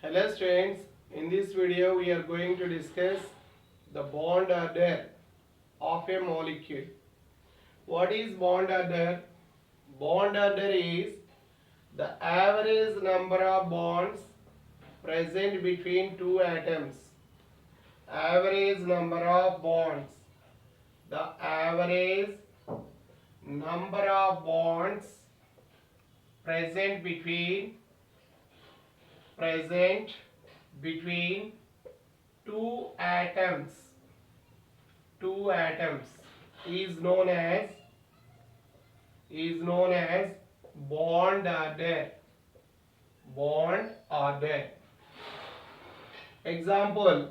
Hello students, in this video we are going to discuss the bond order of a molecule. What is bond order? Bond order is the average number of bonds present between two atoms. Average number of bonds. The average number of bonds present between two atoms is known as bond order. Example: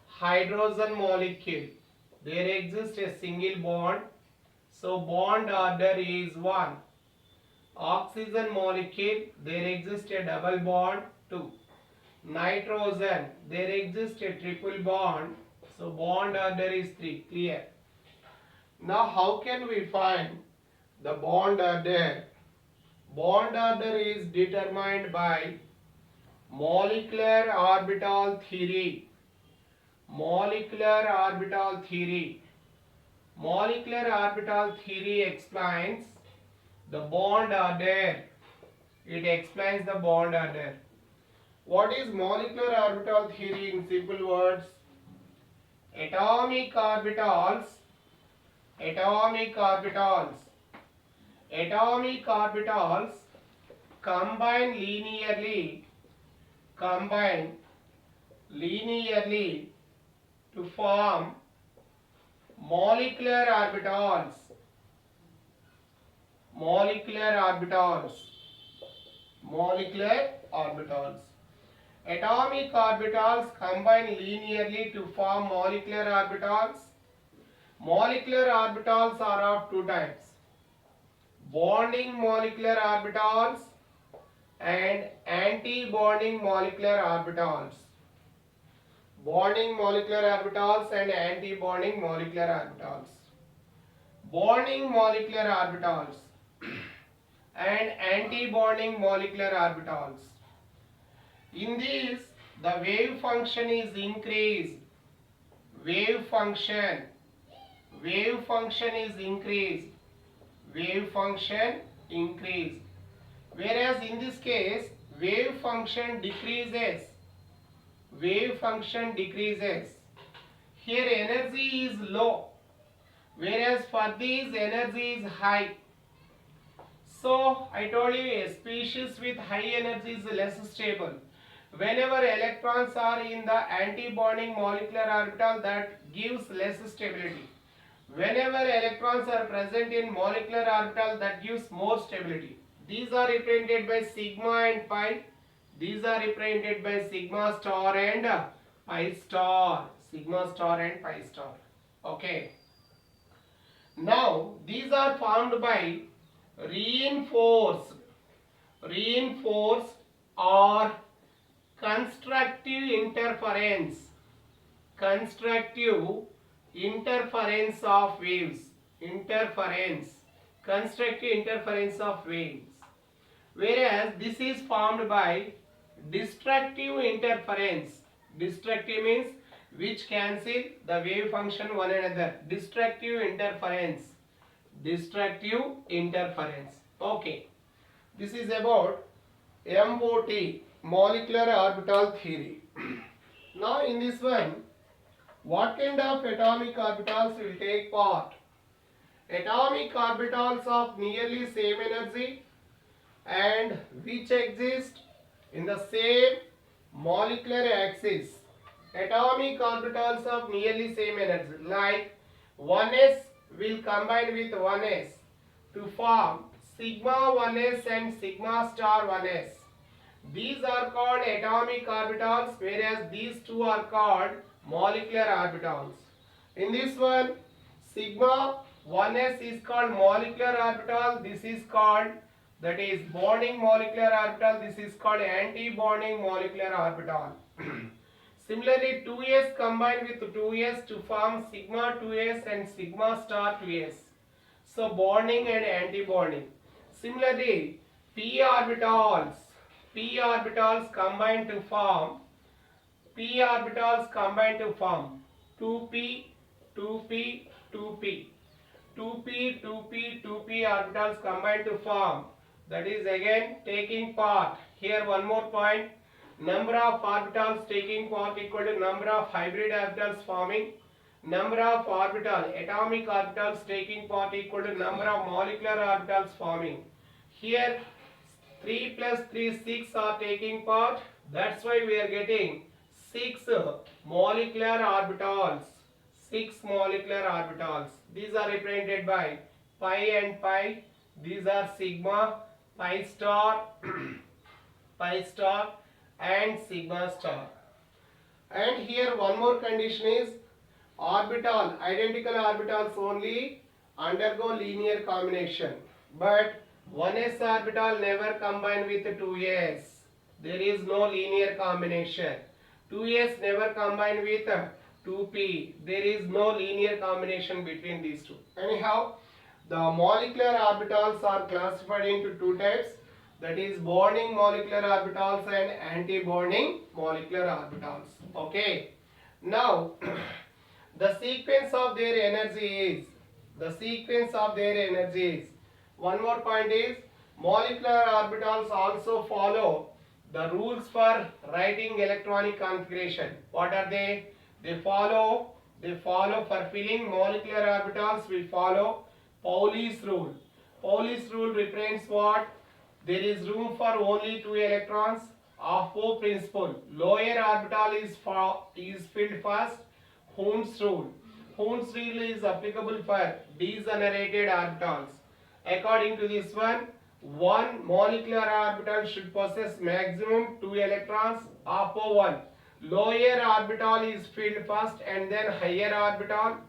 hydrogen molecule, there exists a single bond, so bond order is 1. Oxygen molecule, there exists a double bond, 2. Nitrogen, there exists a triple bond, so bond order is 3. Clear? Now how can we find the bond order? Bond order is determined by molecular orbital theory. Molecular orbital theory explains the bond order. It explains the bond order. What is molecular orbital theory in simple words? Atomic orbitals combine linearly to form molecular orbitals. Atomic orbitals combine linearly to form molecular orbitals. Molecular orbitals are of two types: bonding molecular orbitals and anti-bonding molecular orbitals. Bonding molecular orbitals and anti-bonding molecular orbitals. Bonding molecular orbitals and anti-bonding molecular orbitals. In these, the wave function is increased. Wave function is increased. Whereas in this case, wave function decreases. Here energy is low, whereas for these energy is high. So I told you a species with high energy is less stable. Whenever electrons are in the anti-bonding molecular orbital, that gives less stability. Whenever electrons are present in molecular orbital, that gives more stability. These are represented by sigma and pi. These are represented by sigma star and pi star. Okay. Now these are formed by reinforced or constructive interference of waves. Whereas this is formed by destructive interference. Destructive means which cancel the wave function one another. Destructive interference. Okay. This is about MOT, molecular orbital theory. Now in this one, what kind of atomic orbitals will take part? Atomic orbitals of nearly same energy and which exist in the same molecular axis. Atomic orbitals of nearly same energy, like 1s will combine with 1s to form sigma 1s and sigma star 1s. These are called atomic orbitals, whereas these two are called molecular orbitals. In this one, sigma 1s is called molecular orbital. This is called, that is, bonding molecular orbital. This is called anti-bonding molecular orbital. Similarly, 2s combine with 2s to form sigma 2s and sigma star 2s. So bonding and anti-bonding. Similarly, p orbitals p orbitals combine to form 2p, 2p, 2p. 2p, 2p, 2p orbitals combine to form. That is again taking part. Here one more point. Number of orbitals taking part equal to number of hybrid orbitals forming. Number of atomic orbitals taking part equal to number of molecular orbitals forming. Here 3 plus 3, 6 are taking part. That's why we are getting 6 molecular orbitals. 6 molecular orbitals. These are represented by pi and pi. These are sigma, pi star, pi star and sigma star. And here one more condition is identical orbitals only undergo linear combination. But 1s orbital never combine with 2s. There is no linear combination. 2s never combine with 2p. There is no linear combination between these two. Anyhow, the molecular orbitals are classified into two types. That is bonding molecular orbitals and anti-bonding molecular orbitals. Okay. Now, the sequence of their energy is, one more point is, molecular orbitals also follow the rules for writing electronic configuration. What are they? They follow for filling molecular orbitals, we follow Pauli's rule. Pauli's rule represents what? There is room for only 2 electrons. Aufbau principle. Lower orbital is filled first. Hund's rule. Hund's rule is applicable for degenerated orbitals. According to this one molecular orbital should possess maximum 2 electrons. Aufbau 1. Lower orbital is filled first and then higher orbital.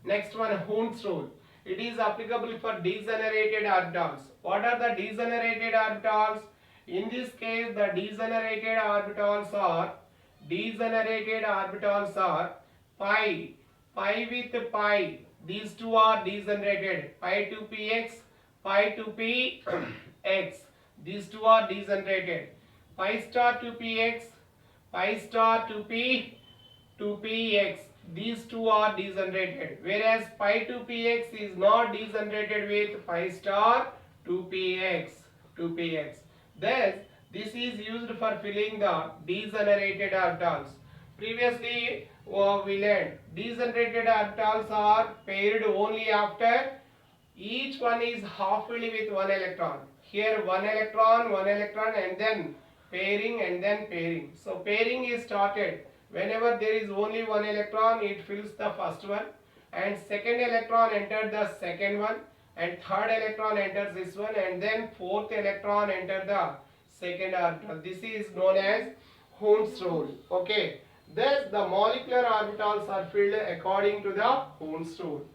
Next one, Hund's rule. It is applicable for degenerated orbitals. What are the degenerated orbitals? In this case, the degenerated orbitals are pi with pi. These two are degenerated. Pi to px, pi to px. These two are degenerated. Pi star to px, pi star to px. These two are degenerated. Whereas pi to px is not degenerated with pi star to px. Thus, this is used for filling the degenerated orbitals. Previously, we learned degenerated orbitals are paired only after each one is half filled with 1 electron. Here 1 electron and then pairing. So pairing is started whenever there is only 1 electron, it fills the first one, and second electron enters the second one, and third electron enters this one, and then fourth electron enters the second orbital. This is known as Hund's rule. Okay. Thus, the molecular orbitals are filled according to the Hund's rule.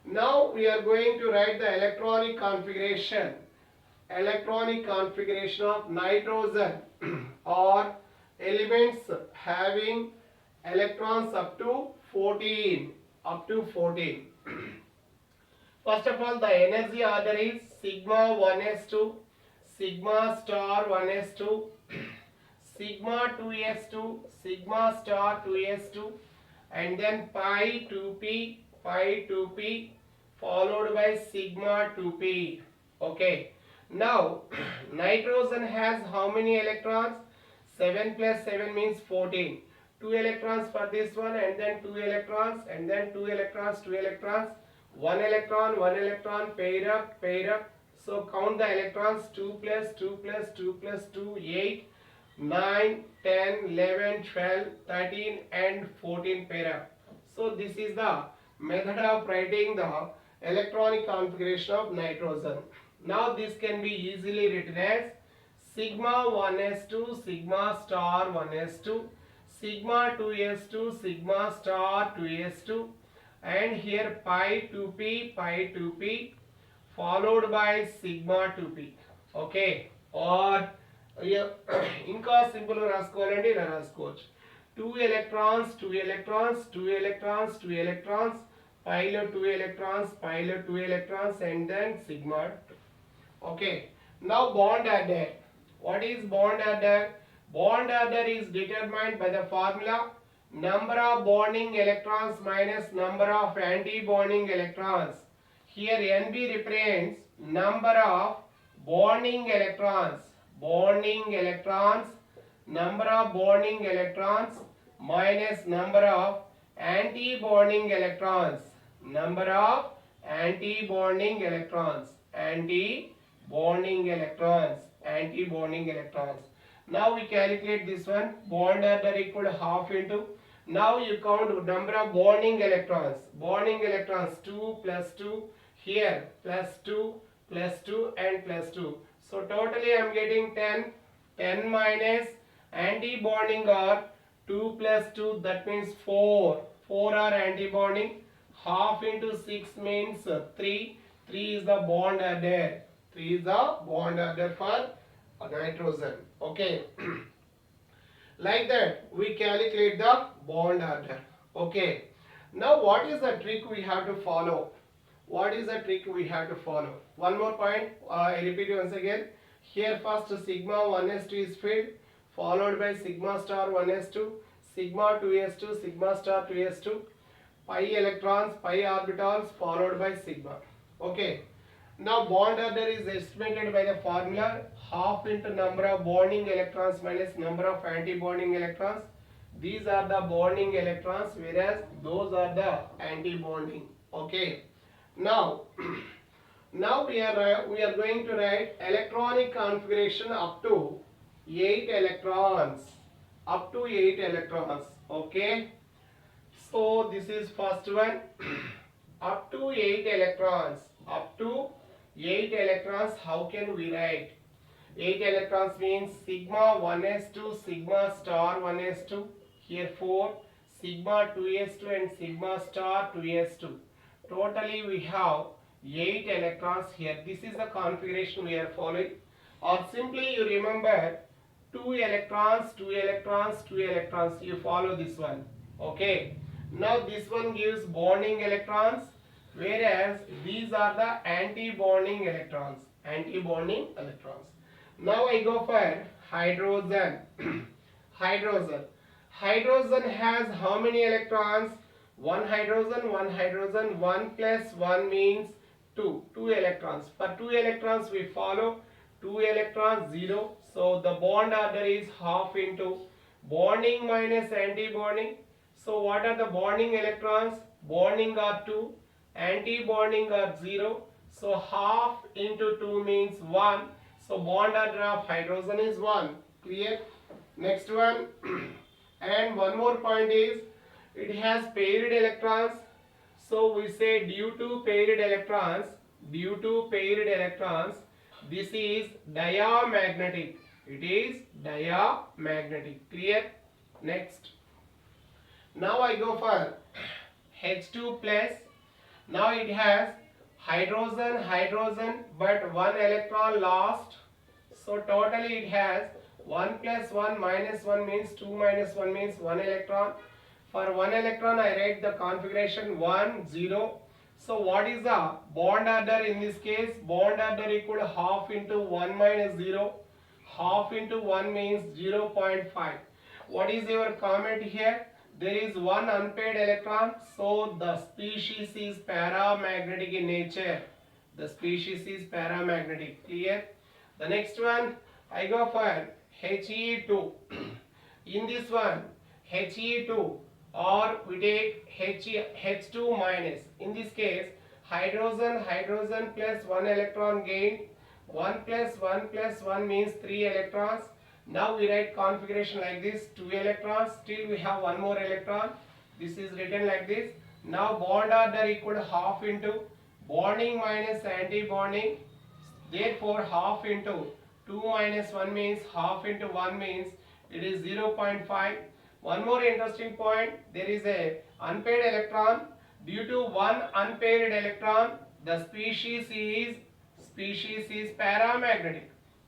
Now, we are going to write the electronic configuration of nitrogen or elements having electrons up to 14. First of all, the energy order is sigma 1s2, sigma star 1s2, sigma 2s2, sigma star 2s2, and then pi 2p, followed by sigma 2p. Okay. Now, nitrogen has how many electrons? 7 plus 7 means 14. 2 electrons for this one, and then 2 electrons, and then 2 electrons, 2 electrons. 1 electron, pair up. So count the electrons, 2 plus 2 plus 2 plus 2, 8, 9, 10, 11, 12, 13 and 14 pair up. So this is the method of writing the electronic configuration of nitrogen. Now this can be easily written as sigma 1s2, sigma star 1s2, sigma 2s2, sigma star 2s2, and here pi 2p, followed by sigma 2p. Okay. Or ఇంకా simple గా రాసుకోవాలంటే ఇలా రాసుకోవచ్చు. 2 electrons, pile 2 electrons, and then sigma 2. Okay. Now bond added. What is bond order? Bond order is determined by the formula number of bonding electrons minus number of anti-bonding electrons. Here NB represents number of bonding electrons. Bonding electrons, number of bonding electrons minus number of anti-bonding electrons. Number of anti-bonding electrons. Anti-bonding electrons. Anti-bonding electrons. Now we calculate this one. Bond order equal to half into. Now you count number of bonding electrons. Bonding electrons 2 plus 2. Here plus 2 plus 2 and plus 2. So totally I am getting 10. 10 minus anti-bonding are 2 plus 2, that means 4. 4 are anti-bonding. Half into 6 means 3. 3 is the bond order. 3 is the bond order for nitrogen. Okay. Like that we calculate the bond order. Okay. Now what is the trick we have to follow? What is the trick we have to follow? One more point. I repeat once again. Here first sigma 1s2 is filled, followed by sigma star 1s2, sigma 2s2, sigma star 2s2, pi electrons, pi orbitals, followed by sigma. Okay. Now bond order is estimated by the formula half into number of bonding electrons minus number of anti-bonding electrons. These are the bonding electrons, whereas those are the anti-bonding. Okay. Now we are going to write electronic configuration up to 8 electrons. Up to 8 electrons. Okay. So this is first one. Up to 8 electrons. Up to 8 electrons. How can we write? 8 electrons means sigma 1s2, sigma star 1s2. Here 4. Sigma 2s2 and sigma star 2s2. Totally we have 8 electrons here. This is the configuration we are following. Or simply you remember 2 electrons, 2 electrons, 2 electrons. You follow this one. Okay. Now this one gives bonding electrons, whereas these are the anti-bonding electrons. Anti-bonding electrons. Now I go for hydrogen. Hydrogen. Hydrogen has how many electrons? 1 hydrogen, 1 hydrogen, 1 plus 1 means 2. 2 electrons. For 2 electrons we follow 2 electrons 0. So the bond order is half into bonding minus anti-bonding. So what are the bonding electrons? Bonding are 2, anti-bonding are 0. So half into 2 means 1. So bond order of hydrogen is 1. Clear? Next one. And one more point is it has paired electrons. So we say due to paired electrons, this is diamagnetic. It is diamagnetic. Clear? Next. Now I go for H2 plus. Now it has hydrogen, but 1 electron lost. So totally it has 1 plus 1 minus 1 means 2 minus 1 means 1 electron. For 1 electron I write the configuration 1, 0. So what is the bond order in this case? Bond order equal to half into 1 minus 0. Half into 1 means 0.5. What is your comment here? There is one unpaired electron, so the species is paramagnetic in nature. The species is paramagnetic. Clear? The next one, I go for He2. In this one, He2, or we take H2 minus. In this case, hydrogen plus 1 electron gain. 1 plus 1 plus 1 means 3 electrons. Now we write configuration like this, 2 electrons, still we have one more electron. This is written like this. Now bond order equal to half into bonding minus anti-bonding. Therefore half into 2 minus 1 means half into 1 means it is 0.5. One more interesting point, there is a unpaired electron. Due to one unpaired electron, the species is paramagnetic.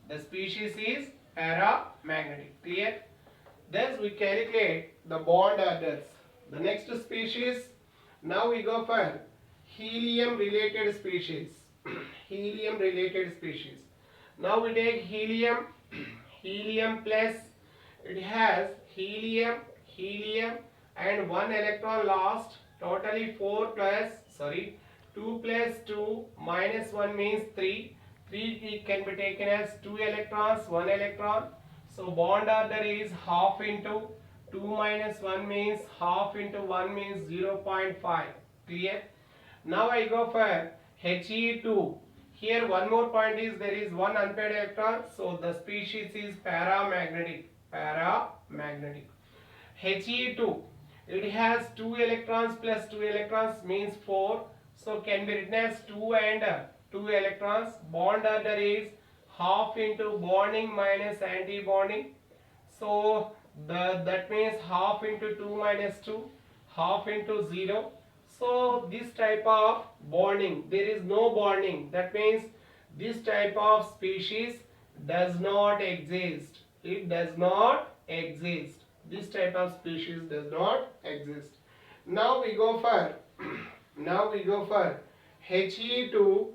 The species is paramagnetic. Clear? Thus we calculate the bond orders. The next species, now we go for helium related species. Helium related species. Now we take helium. helium plus, it has helium and 1 electron lost, totally 4 plus, sorry, 2 plus 2 minus 1 means 3. 3 it can be taken as 2 electrons, 1 electron. So bond order is half into 2 minus 1 means half into 1 means 0.5. Clear? Now I go for He2. Here one more point is there is one unpaired electron, so the species is paramagnetic. Paramagnetic. He2, it has 2 electrons plus 2 electrons means 4. So can be written as 2 and 2 electrons. Bond order is half into bonding minus anti-bonding. So that means half into 2 minus 2, half into 0. So this type of bonding, there is no bonding. That means this type of species does not exist. It does not exist. This type of species does not exist. Now we go for He2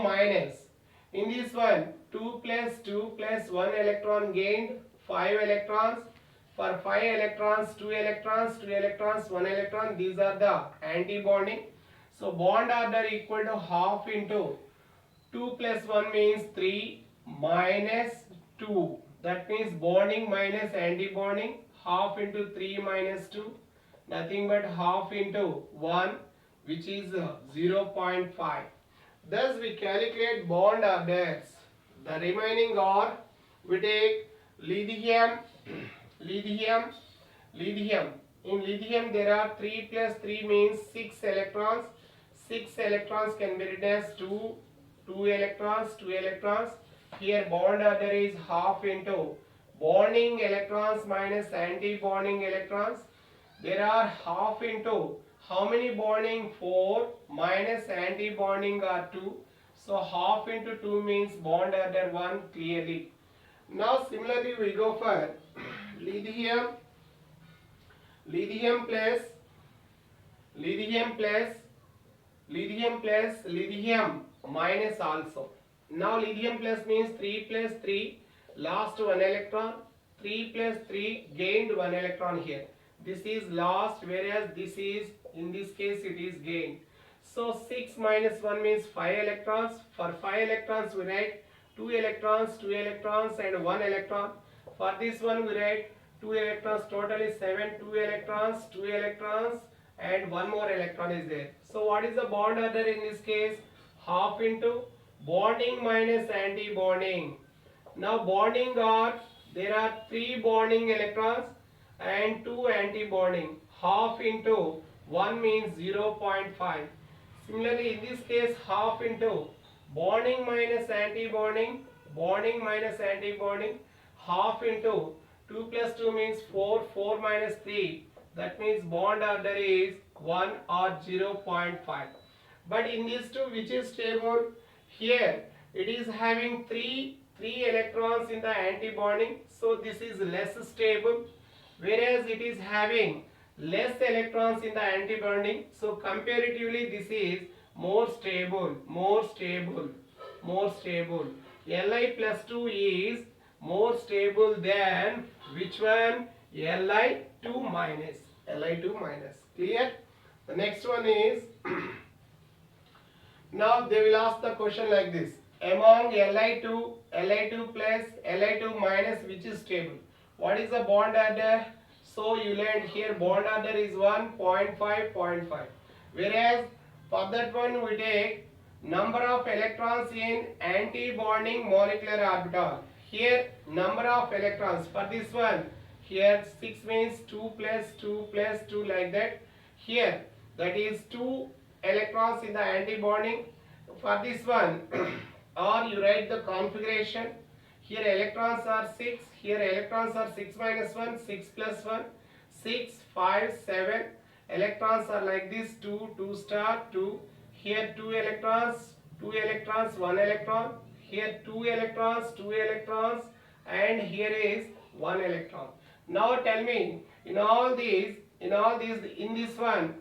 minus. In this one, 2 plus 2 plus 1 electron gained, 5 electrons. For 5 electrons, 2 electrons, 2 electrons, 1 electron. These are the anti-bonding. So bond order equal to half into 2 plus 1 means 3 minus 2. That means bonding minus anti-bonding. Half into 3 minus 2. Nothing but half into 1, which is 0.5. Thus we calculate bond orders. The remaining are, we take lithium. In lithium there are 3 plus 3 means 6 electrons. 6 electrons can be written as 2 electrons. Here bond order is half into bonding electrons minus anti-bonding electrons. There are half into how many bonding? 4 minus anti-bonding are 2. So half into 2 means bond order 1 clearly. Now similarly we go for lithium plus lithium minus also. Now lithium plus means 3 plus 3 lost 1 electron, 3 plus 3 gained 1 electron here. This is lost, whereas this is, in this case it is gained. So 6 minus 1 means 5 electrons. For 5 electrons we write 2 electrons and 1 electron. For this one we write 2 electrons, totally 7, 2 electrons and 1 more electron is there. So what is the bond order in this case? Half into bonding minus anti-bonding. Now bonding are, there are 3 bonding electrons and 2 anti-bonding. Half into 1 means 0.5. Similarly in this case half into bonding minus anti-bonding, half into 2 plus 2 means 4, 4 minus 3. That means bond order is 1 or 0.5. But in these two, which is stable? Here it is having 3 electrons in the anti-bonding. So this is less stable. Whereas it is having less electrons in the anti-bonding. So comparatively this is more stable. Li plus 2 is more stable than which one? Li2 minus. Clear? The next one is now they will ask the question like this. Among Li2 plus Li2 minus, which is stable? What is the bond order? So you learned here bond order is 1.5. Whereas for that one we take number of electrons in anti-bonding molecular orbital. Here number of electrons for this one, here 6 means 2 plus 2 plus 2 like that. Here that is 2 electrons in the anti-bonding. For this one or you write the configuration. Here electrons are 6, here electrons are 6 minus 1, 6 plus 1, 6, 5, 7. Electrons are like this, 2 star, 2. Here 2 electrons, 1 electron. Here 2 electrons and here is 1 electron. Now tell me, in this one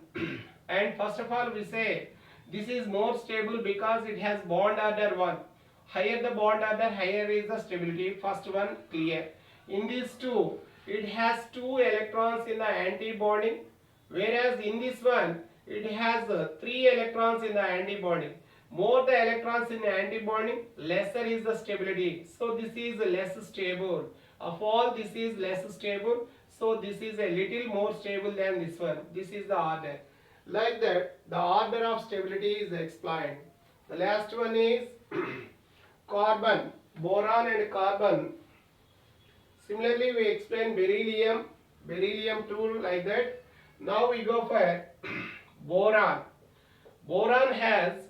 and first of all we say this is more stable because it has bond order 1. Higher the bond order, higher is the stability. First one clear. In these two, it has 2 electrons in the anti-bonding, whereas in this one, it has 3 electrons in the anti-bonding. More the electrons in the anti-bonding, lesser is the stability. So this is less stable. Of all, this is less stable. So this is a little more stable than this one. This is the order. Like that, the order of stability is explained. The last one is carbon, boron and carbon. Similarly, we explain beryllium, beryllium too, like that. Now we go for boron. Boron has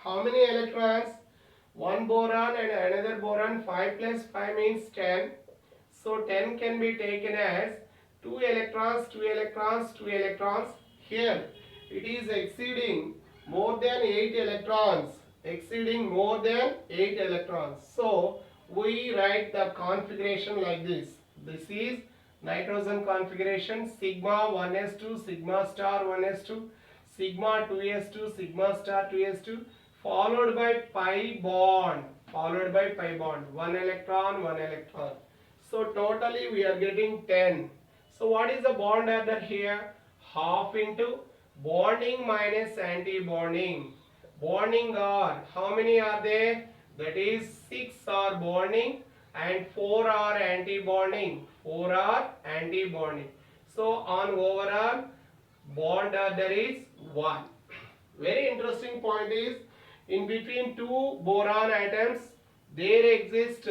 how many electrons? One boron and another boron. 5 plus 5 means 10. So 10 can be taken as 2 electrons, 2 electrons, 2 electrons. Here it is exceeding more than 8 electrons. Exceeding more than 8 electrons. So we write the configuration like this. This is nitrogen configuration: sigma 1s2, sigma star 1s2, sigma 2s2, sigma star 2s2, followed by pi bond, followed by pi bond. 1 electron, 1 electron. So totally we are getting 10. So what is the bond order here? Half into bonding minus anti-bonding. Bonding are, how many are there? That is 6 are bonding and 4 are anti-bonding. 4 are anti-bonding. So on overall, bond order is 1. Very interesting point is, in between two boron atoms, there exists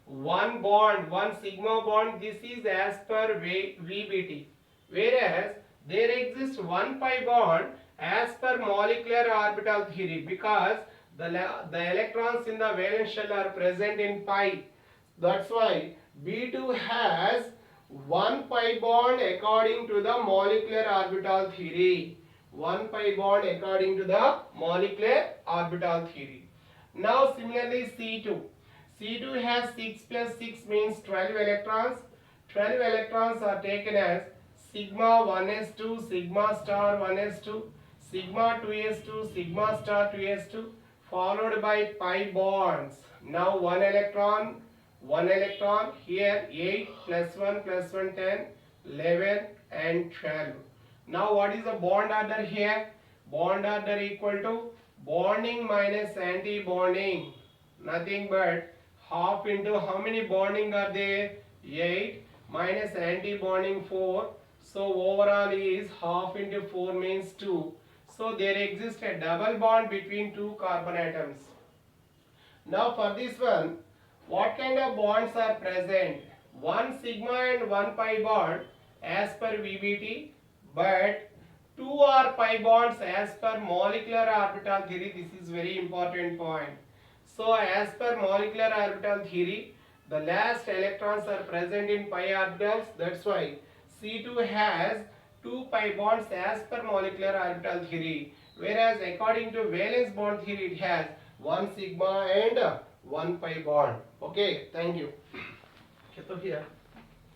one bond, one sigma bond. This is as per VBT. Whereas there exists one pi bond as per molecular orbital theory, because the electrons in the valence shell are present in pi. That's why B2 has one pi bond according to the molecular orbital theory. One pi bond according to the molecular orbital theory. Now similarly C2. C2 has 6 plus 6 means 12 electrons. 12 electrons are taken as sigma 1s2, sigma star 1s2, sigma 2s2, sigma star 2s2, followed by pi bonds. Now 1 electron, here 8 plus 1 plus 1 10, 11 and 12. Now what is the bond order here? Bond order equal to bonding minus anti-bonding. Nothing but half into how many bonding are there? 8 minus anti-bonding 4. So overall is half into 4 means 2. So there exists a double bond between two carbon atoms. Now for this one, what kind of bonds are present? One sigma and one pi bond as per VBT, but two are pi bonds as per molecular orbital theory. This is very important point. So as per molecular orbital theory, the last electrons are present in pi orbitals. That's why C2 has 2 pi bonds as per molecular orbital theory, whereas according to valence bond theory it has 1 sigma and 1 pi bond. Okay, thank you. Okay, so here